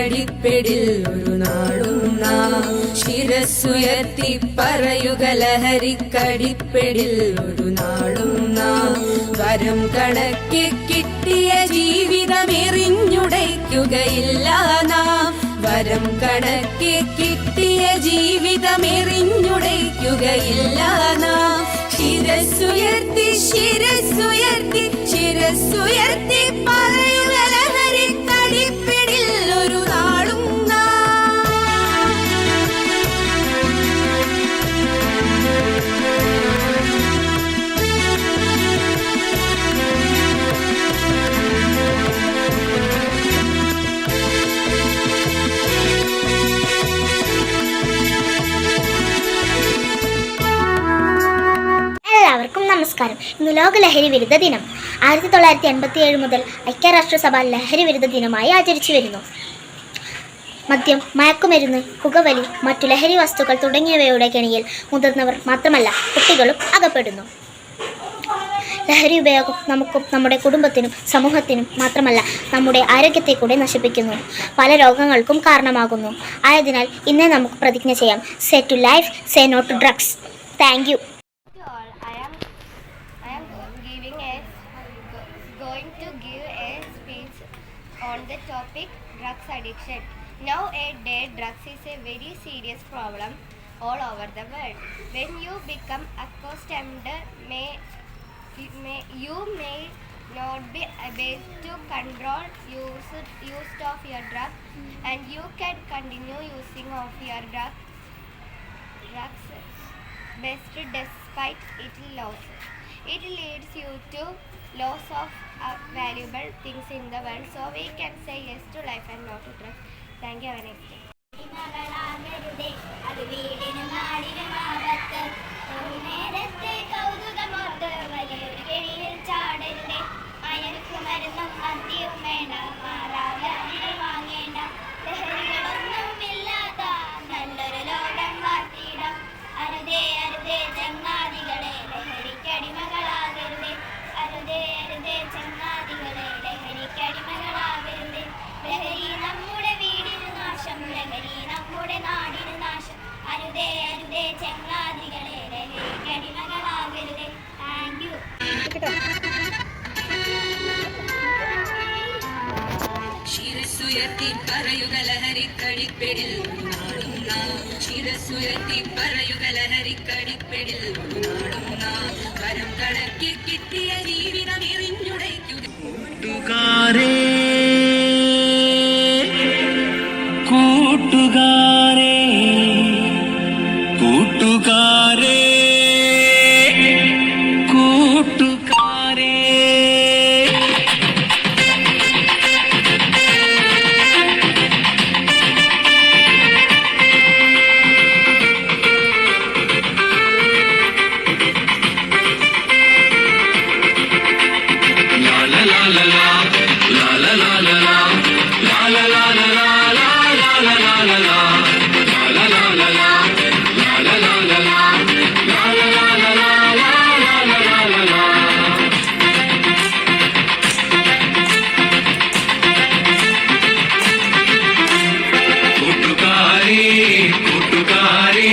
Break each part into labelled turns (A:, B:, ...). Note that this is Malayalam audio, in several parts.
A: ലഹരിക്കടിപ്പിടിൽ ഒരു നാളും നാം ശിരസ്സുയർത്തി പറയുക ലഹരിക്കടിപ്പിടിൽ ഒരു നാളും നാം വരം കണക്കി കിട്ടിയ ജീവിതമെറിഞ്ഞുടയ്ക്കുകയില്ല നാം വരം കണക്കി കിട്ടിയ ജീവിതമെറിഞ്ഞുടയ്ക്കുകയില്ല നാം ശിരസ്സുയർത്തി ശിരസ്സുയർത്തി ശിരസ്സുയർത്തി പറയുക ലഹരിക്കടിപ്പിടിൽ ഒരു നാളും
B: എല്ലാവർക്കും നമസ്കാരം. ഇന്ന് ലോക ലഹരി വിരുദ്ധ ദിനം. 1987 മുതൽ ഐക്യരാഷ്ട്രസഭ ലഹരി വിരുദ്ധ ദിനമായി ആചരിച്ചു വരുന്നു. മദ്യം, മയക്കുമരുന്ന്, പുകവലി, മറ്റു ലഹരി വസ്തുക്കൾ തുടങ്ങിയവയുടെ കെണിയിൽ മുതിർന്നവർ മാത്രമല്ല കുട്ടികളും അകപ്പെടുന്നു. ലഹരി ഉപയോഗം നമുക്കും നമ്മുടെ കുടുംബത്തിനും സമൂഹത്തിനും മാത്രമല്ല നമ്മുടെ ആരോഗ്യത്തെ കൂടെ നശിപ്പിക്കുന്നു, പല രോഗങ്ങൾക്കും കാരണമാകുന്നു. ആയതിനാൽ ഇന്നേ നമുക്ക് പ്രതിജ്ഞ ചെയ്യാം: say to life, say no to drugs. Thank you.
C: Going to give a speech on the topic drugs addiction. Nowadays, drugs is a very serious problem all over the world. When you become accustomed, you may not be able to control use of your drug, and you can continue using of your drugs best despite its loss. It leads you to loss of valuable things in the world, so we can say yes to life and no to drugs. Thank you. Have a nice day. ലഹരി നമ്മുടെ വീടിന് നാശം, ലഹരി നമ്മുടെ നാടിന് നാശം. അരുതേ അരുതേ ചങ്ങാതികളെ, ലഹരിക്കടിമകളാകരുതേ. Thank you.
A: ശിരസ്സുയർത്തി പറയുക ലഹരിക്കടിപ്പിടിൽ ഒരു നാളും നാം ശിരസ്സുയർത്തി പറയുക ലഹരിക്കടിപ്പിടിൽ ഒരു നാളും നാം വരം കണക്കി കിട്ടിയ ജീവിതമെറിഞ്ഞുടയ്ക്കുക.
D: കൂട്ടുകാരേ കൂട്ടുകാരേ കൂട്ടുകാരേ കൂട്ടുകാരേ la la la la la la la la la la la la la കൂട്ടുകാരേ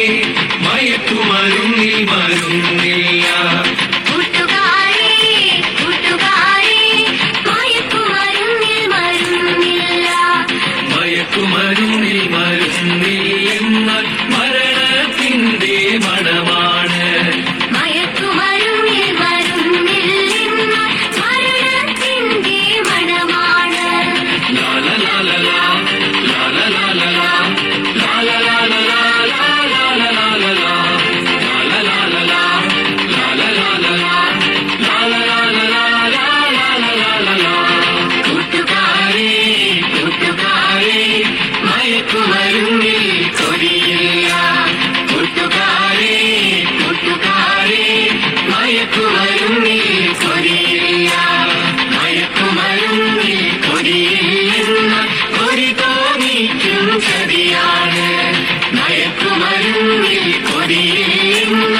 D: മയക്കുമരുന്നിൽ മരുന്നില്ല. മയക്കുമരുന്നിൽ മരുന്നില്ലെന്ന മരണത്തിൻ്റെ മണമാണ്.
C: മയക്കുമരുന്നിൽ മരുന്നില്ലെന്ന മരണത്തിൻ്റെ മണമാണ്.
D: ലാല ലാല ലാ ലാല ലാല ലാ ലാല ലാല ലാ ലാല ലാല ലാ ലാല ലാല ലാ ലാല ലാല ലാ ലാല ലാല ലാ ലാല ലാല ലാ. കൂട്ടുകാരേ കൂട്ടുകാരേ മയക്കുമരുന്നിൽ കൊടിയില്ല. കൂട്ടുകാരേ കൂട്ടുകാരേ മയക്കുമരുന്നിൽ കൊടിയില്ല. മയക്കുമരുന്നിൽ കൊടിയില്ലെന്ന കൊടി തോന്നിക്കും ചതിയാണ്. മയക്കുമരുന്നിൽ കൊടിയില്ലെന്ന